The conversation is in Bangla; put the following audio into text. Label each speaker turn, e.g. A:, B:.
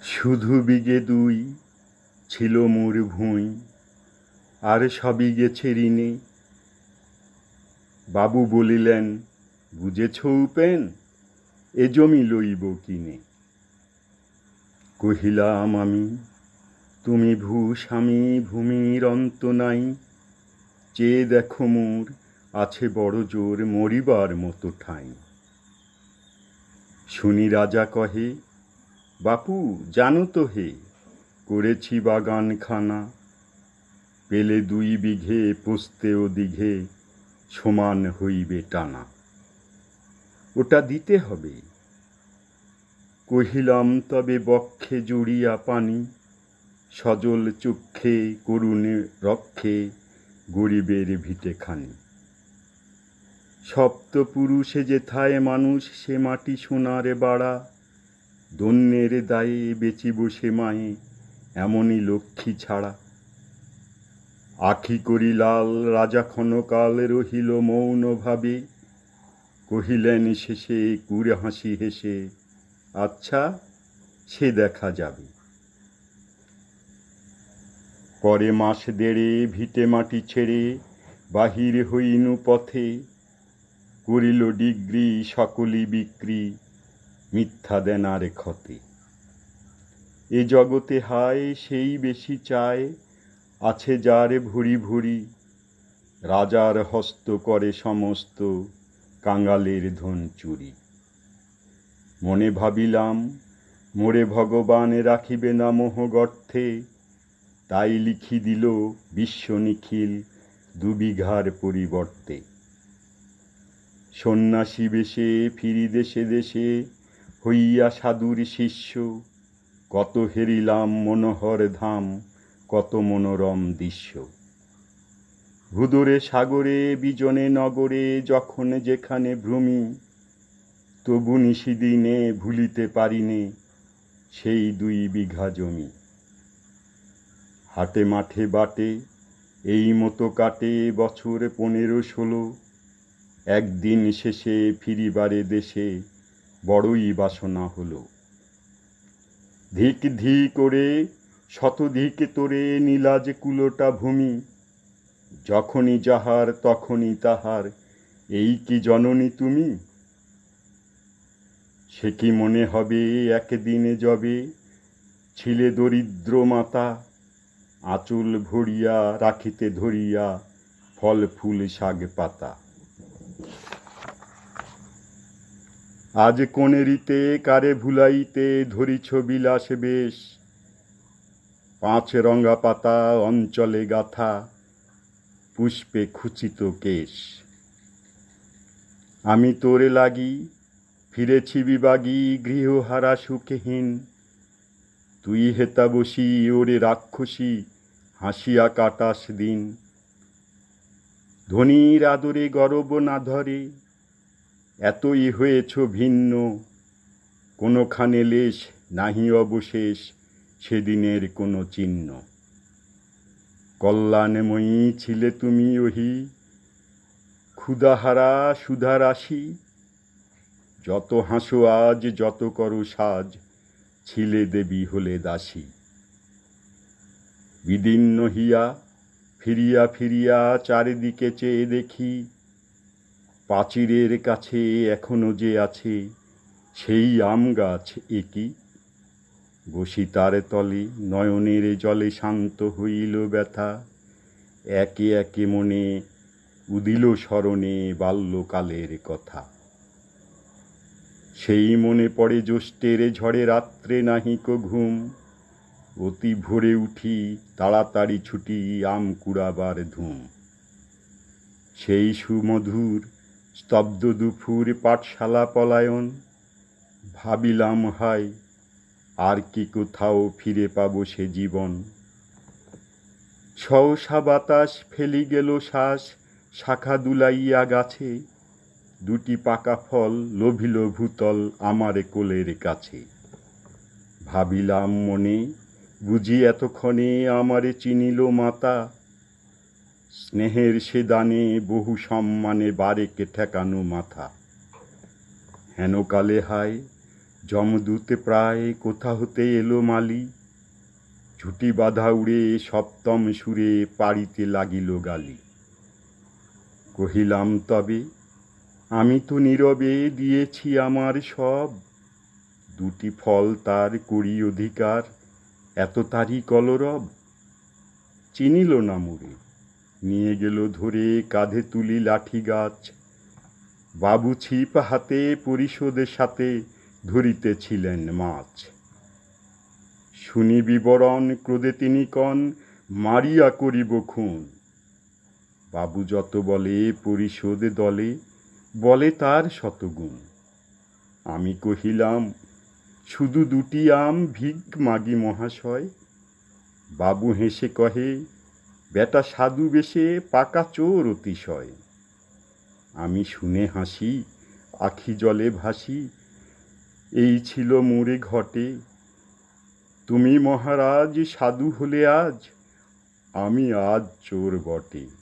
A: শুধু বিঘে দুই ছিল মোর ভুঁই, আর সবই গেছে ঋণে। বাবু বলিলেন, বুঝেছ উপেন, এ জমি লইব কিনে। কহিলাম আমি, তুমি ভূস্বামী, ভূমির অন্ত নাই। চেয়ে দেখো মোর আছে বড় জোর, মরিবার মতো ঠাঁই। শুনি রাজা কহে, বাপু জানো তো হে, করেছি বাগানখানা। পেলে 2 বিঘে পোস্তে ও দিঘে, সমান হইবে টানা। ওটা দিতে হবে। কহিলাম তবে বক্ষে জুড়িয়া পানি, সজল চক্ষে করুণে রক্ষে গরিবের ভিটেখানি। সপ্তপুরুষে যেথায় মানুষ, সে মাটি সোনার বাড়া। দন্যের দায়ে বেচিব সে মায়ে, এমনই লক্ষ্মী ছাড়া। আখি করি লাল, রাজা ক্ষণকাল রহিল মৌন ভাবে। কহিলেন শেষে কুড়ে হাসি হেসে, আচ্ছা সে দেখা যাবে। পরে মাস দেড়ে ভিটে মাটি ছেড়ে বাহির হইনু পথে। করিল ডিগ্রি সকলি বিক্রি, মিথ্যা দেনার ক্ষতে। এ জগতে হায় সেই বেশি চায়, আছে যার ভুরি ভুরি। রাজার হস্ত করে সমস্ত, কাঙালের ধন চুরি। মনে ভাবিলাম, মোরে ভগবান রাখিবে না মোহ গর্থে। তাই লিখি দিল বিশ্ব নিখিল 2 বিঘার পরিবর্তে। সন্ন্যাসী বেশে ফিরি দেশে দেশে, হইয়া সাধুর শিষ্য। কত হেরিলাম মনোহর ধাম, কত মনোরম দৃশ্য। ভুদরে সাগরে বিজনে নগরে, যখন যেখানে ভ্রমি। তবু নিশিদিনে ভুলিতে পারিনে সেই 2 বিঘা জমি। হাটে মাঠে বাটে এই মতো কাটে বছর 15-16। একদিন শেষে ফিরিবারে দেশে, বড়ই বাসনা হলো। ধিক ধি করে শতধিক তোরে নীলাজ কুলোটা ভূমি। যখনই যাহার তখনই তাহার, এই কি জননী তুমি? সে কি মনে হবে একদিনে যবে, ছিলে দরিদ্র মাতা। আঁচল ভরিয়া রাখিতে ধরিয়া, ফল ফুল শাক পাতা। আজ কোনেরিতে কারে ভুলাইতে ধরিছ বিলাস বেশ। 5 রঙা পাতা অঞ্চলে গাথা, পুষ্পে খুচিত কেশ। আমি তোরে লাগি ফিরেছি বিবাগী, গৃহহারা সুখহীন। তুই হেতা বসি ওরে রাক্ষসী, হাসিয়া কাটাস দিন। ধনীর আদরে গরব না ধরে, এতই হয়েছ ভিন্ন। কোনোখানে লেশ নাহি অবশেষ, সেদিনের কোনো চিহ্ন। কল্যাণময়ী ছিলে তুমি ওহি, ক্ষুধাহারা সুধারাশি। যত হাসো আজ, যত করো সাজ, ছিলে দেবী হলে দাসী। বিদীর্ণ হিয়া ফিরিয়া ফিরিয়া চারিদিকে চেয়ে দেখি। প্রাচীরের কাছে এখনো যে আছে সেই আম গাছ একই। বসি তার তলে, নয়নের জলে শান্ত হইল ব্যথা। একে একে মনে উদিল স্মরণে বাল্যকালের কথা। সেই মনে পড়ে জ্যৈষ্ঠের ঝড়ে রাত্রে নাহিক ঘুম। অতি ভোরে উঠি তাড়াতাড়ি ছুটি, আম কুড়াবার ধুম। সেই সুমধুর স্তব্ধ দুপুর পাঠশালা পলায়ন। ভাবিলাম হায়, আর কি কোথাও ফিরে পাবো সে জীবন। সহসা বাতাস ফেলি গেল শ্বাস, শাখা দুলাইয়া গাছে। 2টি পাকা ফল লোভিল ভূতল আমার কোলের কাছে। ভাবিলাম মনে, বুঝি এতক্ষণে আমারে চিনিল মাতা। স্নেহের সে দানে বহু সম্মানে বারেকে ঠেকানো মাথা। হেনকালে হায়, যমদূতে প্রায় কোথা হতে এলো মালি, ঝুটি বাঁধা উড়ে সপ্তম সুরে পাড়িতে লাগিল গালি। কহিলাম তবে আমি তো নীরবে দিয়েছি আমার সব, দুটি ফল তার করি অধিকার, এত তারই কলরব। চিনিল না মোরে, নিয়ে গেল ধরে কাঁধে তুলি লাঠি গাছ, বাবু ছিপ হাতে পরিশোধের সাথে ধরিতেছিলেন মাছ। শুনি বিবরণ ক্রোধে তিনি কন, মারিয়া করিব খুন। বাবু যত বলে পরিশোধ দলে, বলে তার শতগুণ। আমি কহিলাম শুধু দুটি আম ভিক মাগি মহাশয়। বাবু হেসে কহে, বেটা সাধু বেশে পাকা চোর অতিশয়। আমি শুনে হাসি, আখি জলে ভাসি, এই ছিল মোরে ঘটে। তুমি মহারাজ সাধু হলে আজ, আমি আজ চোর বটে।